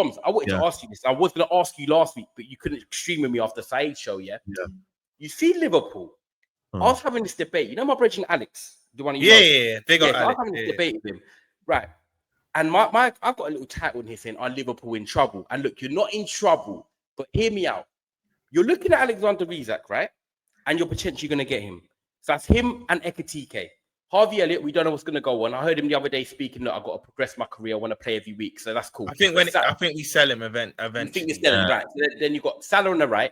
Toms, I wanted to ask you this. I was going to ask you last week, but you couldn't stream with me after Saeed's show, yeah? You see Liverpool. I was having this debate. You know my brother Alex? The one you know? Yeah. They got Alex. I was having this debate with him. Right. And I've got a little title in here saying, are Liverpool in trouble? And look, you're not in trouble, but hear me out. You're looking at Alexander Isak, right? And you're potentially going to get him. So that's him and Ekitike. Harvey Elliott, we don't know what's going to go on. I heard him the other day speaking that I've got to progress my career. I want to play every week. So that's cool. I think we sell him eventually. You think we sell him, right? So then you've got Salah on the right.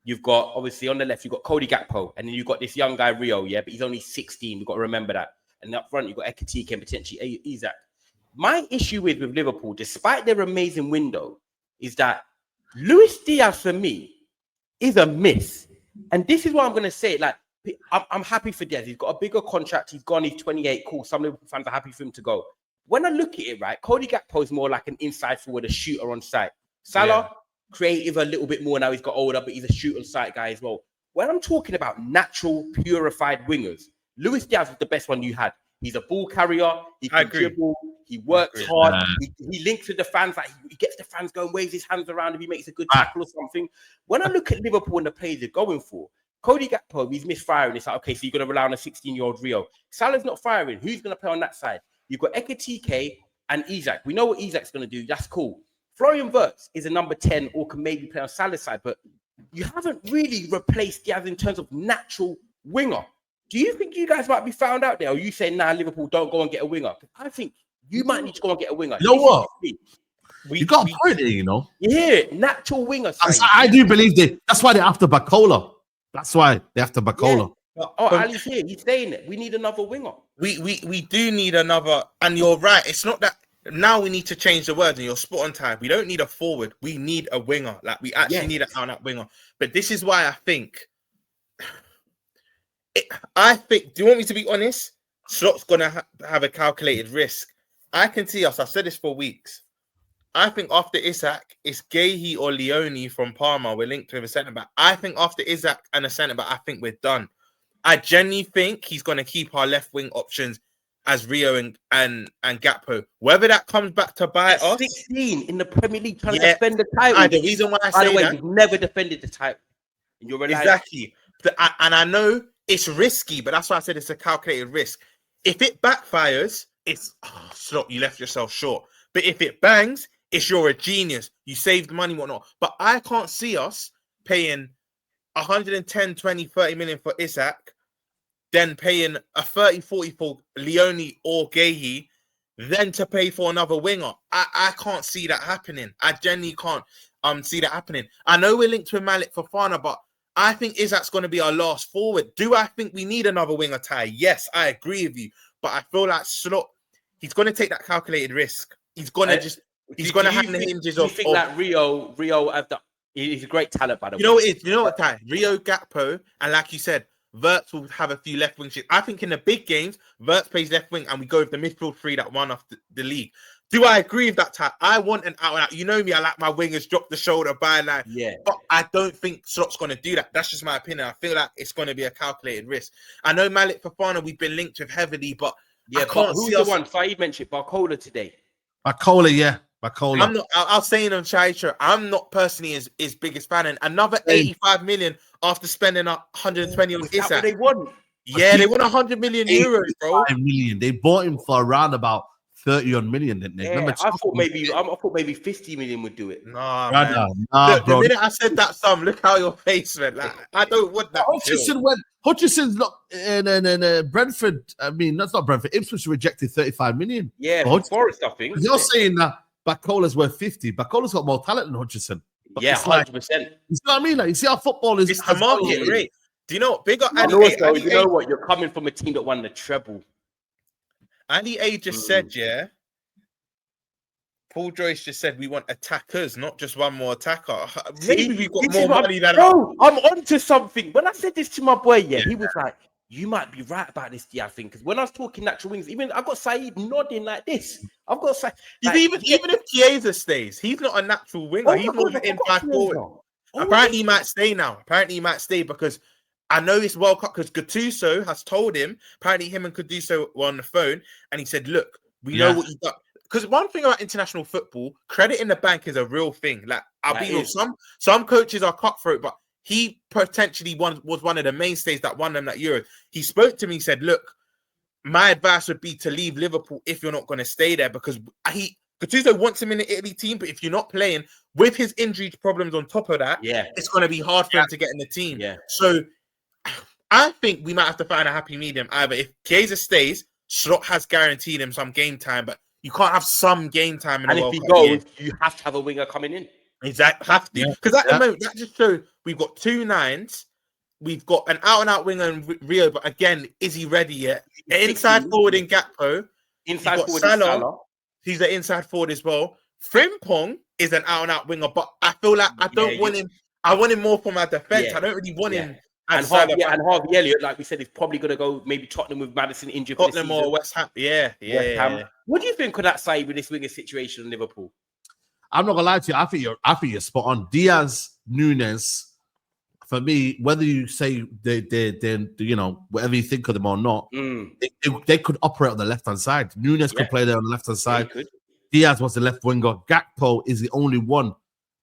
You've got, obviously, on the left, you've got Cody Gakpo. And then you've got this young guy, Rio, yeah? But he's only 16. You've got to remember that. And up front, you've got Ekitike and potentially Isak. My issue with Liverpool, despite their amazing window, is that Luis Diaz, for me, is a miss. And this is what I'm going to say. Like, I'm happy for Diaz. He's got a bigger contract. He's gone. He's 28. Cool. Some Liverpool fans are happy for him to go. When I look at it, right, Cody Gakpo is more like an inside forward, a shooter on site. Salah, creative a little bit more now. He's got older, but he's a shoot on site guy as well. When I'm talking about natural, purified wingers, Luis Diaz is the best one you had. He's a ball carrier. He can dribble. He works hard. He links with the fans. Like he gets the fans going, waves his hands around if he makes a good tackle or something. When I look at Liverpool and the players they're going for, Cody Gakpo, he's misfiring. It's like, okay, so you're going to rely on a 16-year-old Rio. Salah's not firing. Who's going to play on that side? You've got Ekitike and Isak. We know what Isak's going to do. That's cool. Florian Wirtz is a number 10 or can maybe play on Salah's side, but you haven't really replaced Diaz in terms of natural winger. Do you think you guys might be found out there? Or are you saying, nah, Liverpool, don't go and get a winger? I think you might need to go and get a winger. You know what? You got a point there, you know. You hear it? Natural winger. I do believe that's why they're after Bacola. That's why they're after Bacola. Yeah. Ali's here. He's saying it. We need another winger. We do need another. And you're right. It's not that now we need to change the words and you're spot on time. We don't need a forward. We need a winger. Like we actually need an out winger. But this is why I think, do you want me to be honest? Slot's going to have a calculated risk. I can see us. I've said this for weeks. I think after Isak, it's Gahey or Leone from Parma. We're linked with a centre back. I think after Isak and a centre back, I think we're done. I genuinely think he's going to keep our left wing options as Rio and Gakpo. Whether that comes back to bite us. 16 in the Premier League trying to defend the title. The reason why I say that. You've never defended the title. And you're exactly. And I know it's risky, but that's why I said it's a calculated risk. If it backfires, it's Slot, you left yourself short. But if it bangs, it's you're a genius. You saved money, whatnot. But I can't see us paying 110, 20, 30 million for Isak, then paying a 30, 40 for Leone or Gahey, then to pay for another winger. I can't see that happening. I genuinely can't see that happening. I know we're linked with Malik Fofana, but I think Isak's going to be our last forward. Do I think we need another winger, Ty? Yes, I agree with you. But I feel like Slot, he's going to take that calculated risk. He's going to he's going to have the hinges of... You think that Rio he's a great talent, by the way. You know what, Ty? Rio, Gakpo, and like you said, Wirtz will have a few left wing shifts. I think in the big games, Wirtz plays left wing and we go with the midfield three that won off the league. Do I agree with that, Ty? I want an out and out. You know me, I like my wingers drop the shoulder, byline. Yeah. But I don't think Slot's going to do that. That's just my opinion. I feel like it's going to be a calculated risk. I know Malik Fofana, we've been linked with heavily, but yeah, but who's the one? Saeed mentioned Barcola today. Bacola, yeah. Bacola. I'm not. I was saying on Chaitra, I'm not personally his biggest fan. And another 85 million after spending 120 on Isak. What they won? Yeah, they won 100 million euros, bro. 5 million. They bought him for around about 30 million, didn't they? Yeah, I thought maybe 50 million would do it. Nah, the minute I said that sum, look how your face went. Like, I don't want that. Hutchison's not in Brentford. I mean, that's not Brentford. Ipswich rejected 35 million. Yeah, Forest, I think. You're saying that Bacola's worth 50. Bacola's got more talent than Hutchison. Yeah, 100%. You know what I mean? Like, you see how football is. It's the market rate. Do you know what? Big up and also, you know what? You're coming from a team that won the treble. Andy A just said, yeah. Paul Joyce just said we want attackers, not just one more attacker. Maybe we've got more money than... Bro, I'm onto something. When I said this to my boy, he was like, you might be right about this, I think. Because when I was talking natural wings, even I got Saeed nodding like this. I've got Saeed. Like, even if Chiesa stays, he's not a natural winger. He's not in 5-4. Apparently he might stay now. Apparently he might stay because I know it's World Cup because Gattuso has told him, apparently him and Gattuso were on the phone, and he said, look, we know what you've got. because one thing about international football, credit in the bank is a real thing. Like I'll That be real, is. some coaches are cutthroat, but he potentially was one of the mainstays that won them that Euro. He spoke to me, said, "Look, my advice would be to leave Liverpool if you're not going to stay there because Gattuso wants him in the Italy team, but if you're not playing with his injury problems on top of that, it's going to be hard for him to get in the team." Yeah. So I think we might have to find a happy medium. Either if Chiesa stays, Slot has guaranteed him some game time, but you can't have some game time in And a if World he Cup goes, year. you have to have a winger coming in. Exactly, have to. Because at the moment, that just shows we've got 2 9s. We've got an out-and-out winger in Rio, but again, is he ready yet? Inside forward in Gakpo. Inside got forward in Salah. He's an inside forward as well. Frimpong is an out-and-out winger, but I feel like I don't want him. I want him more from our defense. Yeah. I don't really want him. And Harvey Elliott, like we said, is probably going to go maybe Tottenham with Madison injured for Tottenham or West Ham. West Ham. What do you think of that side with this winger situation in Liverpool? I'm not gonna lie to you. I think you're spot on. Diaz, Nunes, for me, whether you say they you know, whatever you think of them or not, they could operate on the left hand side. Nunes could play there on the left hand side. Diaz was the left winger. Gakpo is the only one,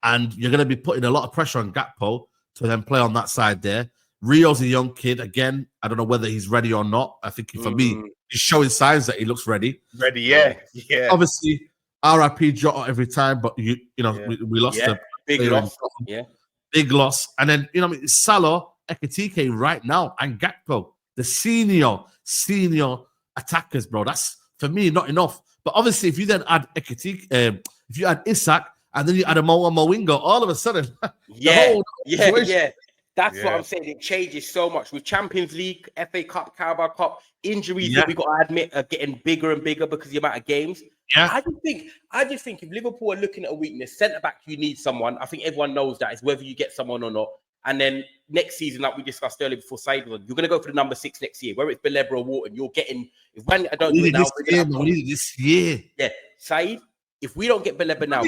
and you're gonna be putting a lot of pressure on Gakpo to then play on that side there. Rio's a young kid. Again, I don't know whether he's ready or not. I think for me, he's showing signs that he looks ready. Yeah. Obviously, RIP Jota every time, but we lost a big loss. Big loss. And then Salah, Ekitike right now, and Gakpo, the senior attackers, bro. That's for me not enough. But obviously, if you then add Ekitike, if you add Isak, and then you add a Mowingo, all of a sudden, That's what I'm saying. It changes so much with Champions League, FA Cup, Carabao Cup, injuries that we got to admit are getting bigger and bigger because of the amount of games. I just think if Liverpool are looking at a weakness, centre back, you need someone. I think everyone knows that. It's whether you get someone or not. And then next season, like we discussed earlier before Said was on, you're going to go for the number 6 next year, whether it's Belebra or Wharton. You're getting. If when I don't do it now, we need this year. Yeah, Said. If we don't get Belebra now,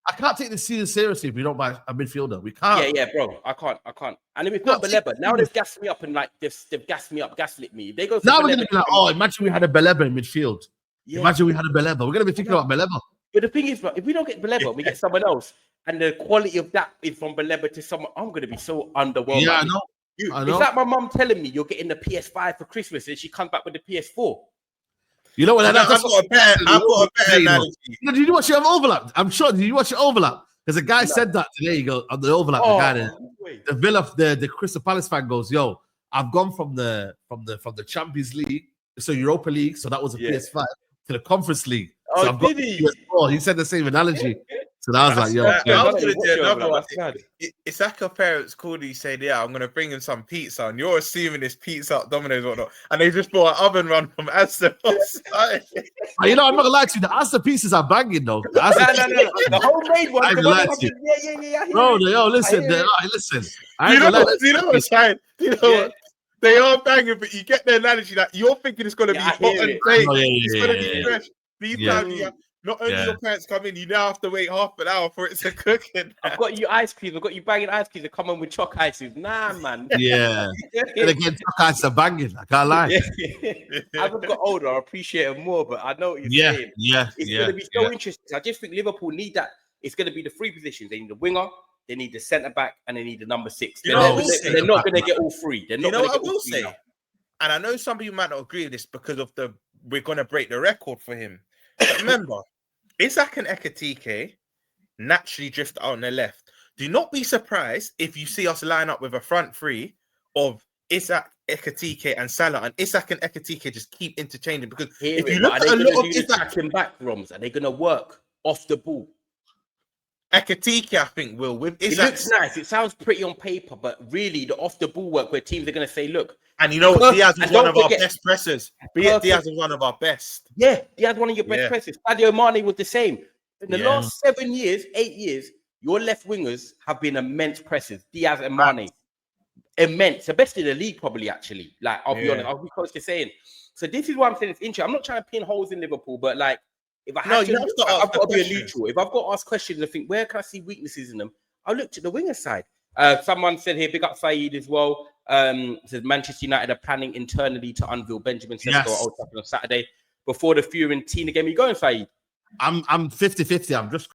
I can't take this season seriously if we don't buy a midfielder. We can't. Yeah, bro. I can't. And if it's not Belebra, now they've gassed me up and like they've gassed me up, gaslit me. If they go for now Belebra, we're gonna be like, oh, imagine we had a Belebra in midfield. Yeah. Imagine we had a Belebra. We're gonna be thinking about Belebra. But the thing is, bro, if we don't get Belebra, we get someone else, and the quality of that is from Belebra to someone, I'm gonna be so underwhelmed. Yeah, I know. It's like my mum telling me you're getting the PS5 for Christmas, and she comes back with the PS4. You know what? I've got a better analogy. Did you watch it overlap? I'm sure. Did you watch it overlap? Because a guy said that today. You go on the overlap. The guy, the Villa, the Crystal Palace fan goes, "Yo, I've gone from the Champions League, so Europa League, so that was a PS5 to the Conference League. So I've got PS4." He said the same analogy. So that was like, yo, I was going to do another one. Isaka parents called you, said, "Yeah, I'm going to bring him some pizza," and you're assuming it's pizza at Domino's or whatnot, and they just bought an oven run from Asda. You know, I'm not gonna lie to you. The Asda pieces are banging though. The The homemade one. Bro, listen. You know what I'm saying? You know what? They are banging, but you get the analogy that you're thinking it's going to be hot and baked. It's going to be fresh. These times, not only your parents come in, you now have to wait half an hour for it to cook. I've got you ice cream. I've got you banging ice cream. They come on with choc ice cream. Nah, man. Yeah. And again, choc ice are banging. I can't lie. As I've got older, I appreciate it more, but I know what you're saying. It's going to be so interesting. I just think Liverpool need that. It's going to be the 3 positions. They need the winger, they need the centre back, and they need the number 6. They're not going to get all 3. They're not going to get all 3 now. And I know some people might not agree with this because of we're going to break the record for him. But remember, Isak and Ekitike naturally drift out on the left. Do not be surprised if you see us line up with a front 3 of Isak, Ekitike, and Salah, and Isak and Ekitike just keep interchanging. Because if you look at a lot of Isak back rooms, are they going to work off the ball? Ekitike, I think, will. With Isak, it looks nice. It sounds pretty on paper, but really, the off the ball work where teams are going to say, "Look." And you know what? Diaz is one of our best pressers. Diaz is one of our best. Yeah, Diaz one of your best pressers. Sadio Mane was the same. In the last 7 years, 8 years, your left wingers have been immense pressers. Diaz and Mane. Immense. The best in the league, probably, actually. Like, I'll be honest. I'll be close to saying. So this is why I'm saying it's interesting. I'm not trying to pin holes in Liverpool, but like, if I have I've got to be a neutral. If I've got to ask questions and think, where can I see weaknesses in them? I'll look to the winger side. Someone said here, big up Saeed as well. Says Manchester United are planning internally to unveil Benjamin Sesko at Old Trafford on Saturday. before the Fiorentina game. You going, Saeed? I'm 50-50. I'm just